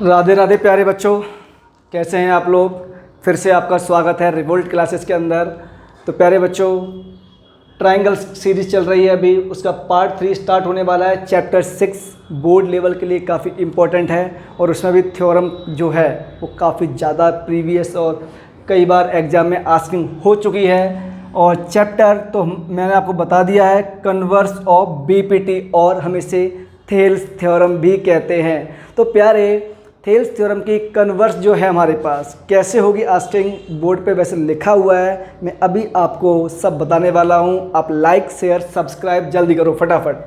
राधे राधे प्यारे बच्चों, कैसे हैं आप लोग। फिर से आपका स्वागत है रिवोल्ट क्लासेस के अंदर। तो प्यारे बच्चों, ट्रायंगल सीरीज चल रही है अभी, उसका पार्ट 3 स्टार्ट होने वाला है। चैप्टर 6 बोर्ड लेवल के लिए काफ़ी इम्पोर्टेंट है और उसमें भी थ्योरम जो है वो काफ़ी ज़्यादा प्रीवियस और कई बार एग्जाम में आस्किंग हो चुकी है। और चैप्टर तो मैंने आपको बता दिया है, कन्वर्स ऑफ बीपीटी, और हम इसे थेल्स थ्योरम भी कहते हैं। तो प्यारे, थेल्स थ्योरम की कन्वर्स जो है हमारे पास कैसे होगी आस्किंग, बोर्ड पे वैसे लिखा हुआ है, मैं अभी आपको सब बताने वाला हूँ। आप लाइक शेयर सब्सक्राइब जल्दी करो फटाफट।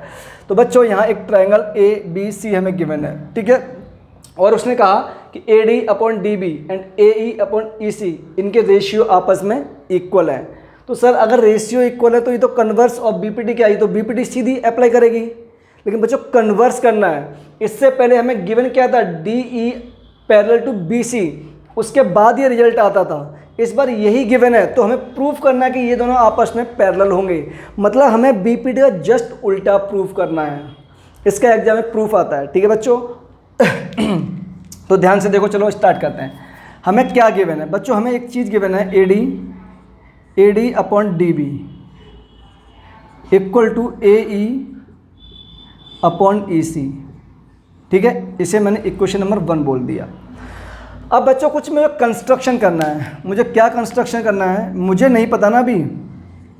तो बच्चों, यहाँ एक ट्रायंगल ए बी सी हमें गिवन है, ठीक है। और उसने कहा कि A D upon D B and A E upon E C, इनके रेशियो आपस में इक्वल है। तो सर अगर रेशियो इक्वल है तो ये तो कन्वर्स ऑफ बीपीटी क्या, ये तो बीपीटी सीधी अप्लाई करेगी। लेकिन बच्चों कन्वर्स करना है, इससे पहले हमें गिवन क्या था, D E parallel to B C, उसके बाद ये रिजल्ट आता था। इस बार यही गिवन है तो हमें प्रूफ करना है कि ये दोनों आपस में पैरेलल होंगे। मतलब हमें बीपीटी का जस्ट उल्टा प्रूफ करना है। इसका एग्जाम में प्रूफ आता है, ठीक है बच्चों। तो ध्यान से देखो, चलो स्टार्ट करते हैं। हमें क्या गिवन है बच्चों, हमें एक चीज़ गिवन है, A D upon D B equal to A E upon E C, ठीक है। इसे मैंने इक्वेशन नंबर 1 बोल दिया। अब बच्चों कुछ मुझे कंस्ट्रक्शन करना है। मुझे क्या कंस्ट्रक्शन करना है, मुझे नहीं पता ना अभी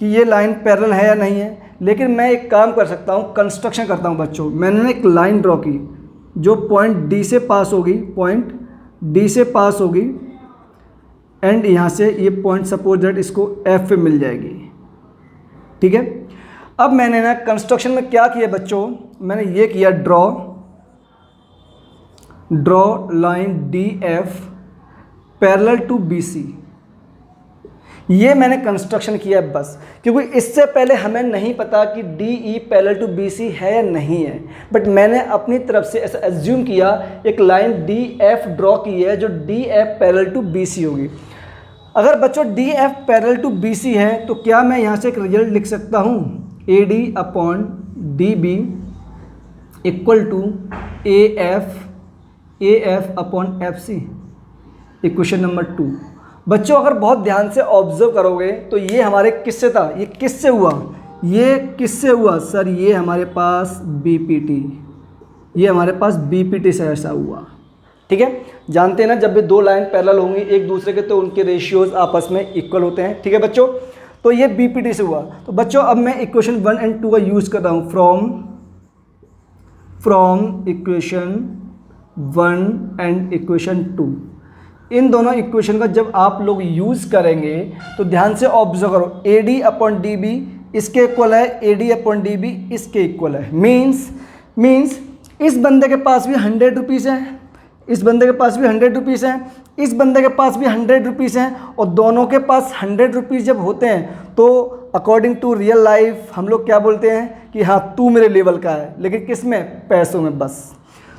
कि ये लाइन पैरेलल है या नहीं है, लेकिन मैं एक काम कर सकता हूँ, कंस्ट्रक्शन करता हूँ बच्चों। मैंने एक लाइन ड्रॉ की जो पॉइंट डी से पास होगी, पॉइंट डी से पास होगी एंड यहाँ से ये पॉइंट सपोज दैट इसको एफ पे मिल जाएगी, ठीक है। अब मैंने ना कंस्ट्रक्शन में क्या किया बच्चों, मैंने ये किया, draw line D F parallel to B C. ये मैंने कंस्ट्रक्शन किया बस, क्योंकि इससे पहले हमें नहीं पता कि D E parallel to B C है या नहीं है। बट मैंने अपनी तरफ से ऐसा एज्यूम किया, एक लाइन डी एफ ड्रॉ की है जो D F parallel to B C होगी। अगर बच्चों D F parallel to B C है तो क्या मैं यहाँ से एक रिजल्ट लिख सकता हूँ, A D upon D B equal to A F upon F C, equation number 2। बच्चों अगर बहुत ध्यान से ऑब्जर्व करोगे तो ये हमारे किससे था, ये किससे हुआ, ये किससे हुआ सर, ये हमारे पास बीपीटी, ये हमारे पास बीपीटी से ऐसा हुआ, ठीक है। जानते हैं ना, जब भी दो लाइन पैरेलल होंगी एक दूसरे के तो उनके रेशियोज आपस में इक्वल होते हैं, ठीक है बच्चों। तो ये बीपीटी से हुआ। तो बच्चों अब मैं इक्वेशन 1 एंड 2 का यूज़ कर रहा हूँ, फ्रॉम इक्वेशन 1 एंड इक्वेशन 2। इन दोनों इक्वेशन का जब आप लोग यूज़ करेंगे तो ध्यान से ऑब्जर्व करो, A D upon D B इसके इक्वल है, A D upon D B इसके इक्वल है। मीन्स इस बंदे के पास भी 100 रुपीज़ है, इस बंदे के पास भी 100 रुपीज़ हैं, इस बंदे के पास भी 100 रुपीज़ हैं, और दोनों के पास 100 रुपीज़ जब होते हैं तो अकॉर्डिंग टू रियल लाइफ हम लोग क्या बोलते हैं कि हाँ तू मेरे लेवल का है, लेकिन किस में, पैसों में बस।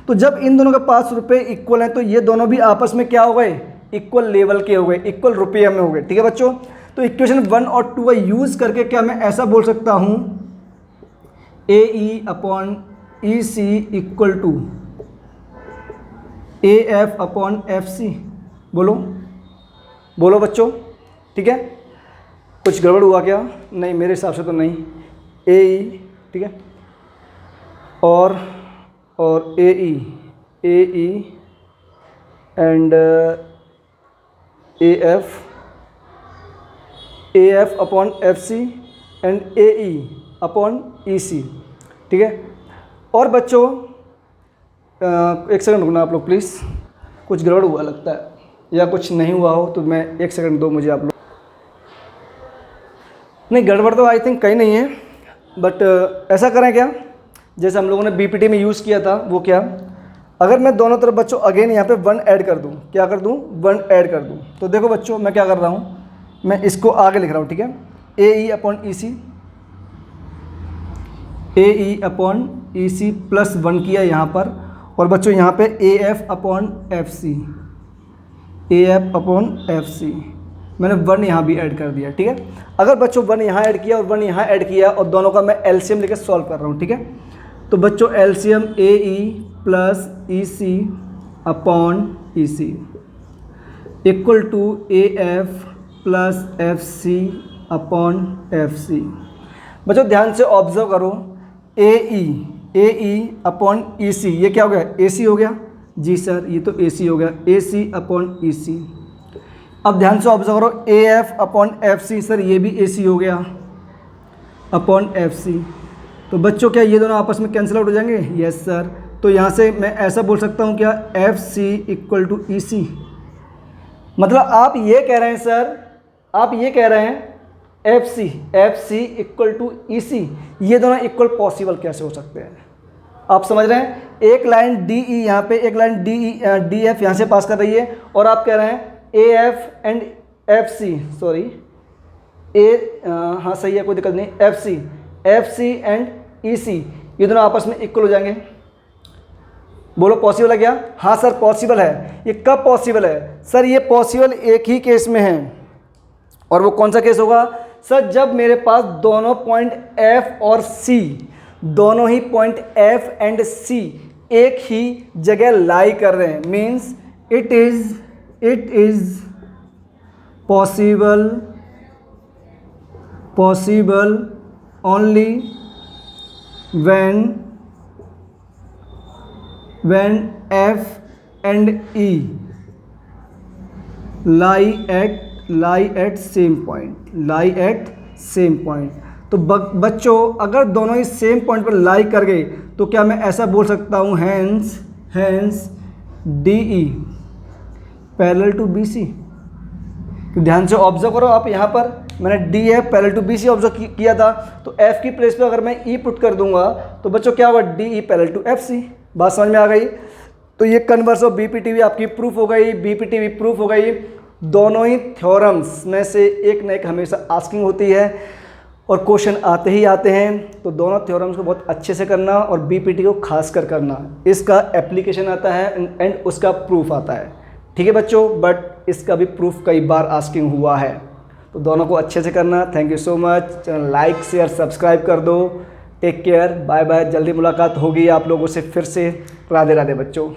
तो जब इन दोनों के पास रुपए इक्वल हैं तो ये दोनों भी आपस में क्या हो गए, इक्वल लेवल के हो गए, इक्वल रुपये में हो गए, ठीक है बच्चों। तो इक्वेशन 1 और 2 का यूज़ करके क्या मैं ऐसा बोल सकता हूँ, A E upon E C equal to A F upon F C. बोलो बच्चों, ठीक है। कुछ गड़बड़ हुआ क्या, नहीं मेरे हिसाब से तो नहीं, ए ई, ठीक है, और A E and A F upon F C and A E upon E C, ठीक है। और बच्चों एक सेकंड रुकना आप लोग प्लीज़, कुछ गड़बड़ हुआ लगता है या कुछ नहीं हुआ हो तो मैं एक सेकंड दो मुझे आप लोग। नहीं गड़बड़ तो आई थिंक कहीं नहीं है, बट ऐसा करें क्या, जैसे हम लोगों ने बीपीटी में यूज़ किया था वो क्या, अगर मैं दोनों तरफ बच्चों अगेन यहाँ पे 1 ऐड कर दूँ, क्या कर दूँ, 1 ऐड कर दूँ। तो देखो बच्चों मैं क्या कर रहा हूँ, मैं इसको आगे लिख रहा हूँ, ठीक है। A E upon E C, A E upon E C plus 1 किया यहाँ पर, और बच्चों यहाँ पे A F upon F C, A F upon F C मैंने 1 यहाँ भी ऐड कर दिया, ठीक है। अगर बच्चों 1 यहाँ ऐड किया और 1 यहाँ ऐड किया और दोनों का मैं एलसीएम लेके सॉल्व कर रहा हूँ, ठीक है। तो बच्चों LCM A E plus E C upon EC equal to AF plus FC upon FC। बच्चों ध्यान से ऑब्जर्व करो, AE अपॉन EC, ये क्या हो गया, AC हो गया। जी सर ये तो AC हो गया, AC अपॉन EC। अब ध्यान से ऑब्जर्व करो, AF अपॉन FC, सर ये भी AC हो गया अपॉन FC। तो बच्चों क्या ये दोनों आपस में कैंसिल आउट हो जाएंगे? Yes sir. तो यहाँ से मैं ऐसा बोल सकता हूँ क्या, FC इक्वल टू EC। मतलब आप ये कह रहे हैं सर, आप ये कह रहे हैं FC इक्वल टू EC, ये दोनों इक्वल पॉसिबल कैसे हो सकते हैं? आप समझ रहे हैं, एक लाइन DE यहाँ पे, एक लाइन DF यहाँ से पास कर रही है, और आप कह रहे हैं AF एंड FC, सॉरी हाँ सही है, कोई दिक्कत नहीं, FC एंड EC ये दोनों आपस में इक्वल हो जाएंगे। बोलो पॉसिबल है क्या? हाँ सर पॉसिबल है। ये कब पॉसिबल है? सर ये पॉसिबल एक ही केस में है, और वो कौन सा केस होगा? सर जब मेरे पास दोनों पॉइंट F और C, दोनों ही पॉइंट F एंड C एक ही जगह लाई कर रहे हैं, means it is possible only when F and E lie at same point। तो बच्चों अगर दोनों ही सेम पॉइंट पर लाई कर गए तो क्या मैं ऐसा बोल सकता हूँ, hence DE parallel to BC। ध्यान से ऑब्जर्व करो, आप यहाँ पर मैंने DF parallel to BC observe किया था, तो F की प्लेस पे अगर मैं E पुट कर दूंगा तो बच्चों क्या होगा, DE पैरेलल टू FC। बात समझ में आ गई? तो ये कन्वर्स ऑफ BPTV आपकी प्रूफ हो गई, BPTV प्रूफ हो गई। दोनों ही थ्योरम्स में से एक न एक हमेशा आस्किंग होती है और क्वेश्चन आते ही आते हैं, तो दोनों थ्योरम्स को बहुत अच्छे से करना और BPT को खास कर करना। इसका एप्लीकेशन आता है एंड उसका प्रूफ आता है, ठीक है बच्चों, बट इसका भी प्रूफ कई बार आस्किंग हुआ है, तो दोनों को अच्छे से करना। Thank you so much. Channel like share subscribe कर दो। Take care, bye bye. जल्दी मुलाकात होगी आप लोगों से फिर से। राधे राधे बच्चों।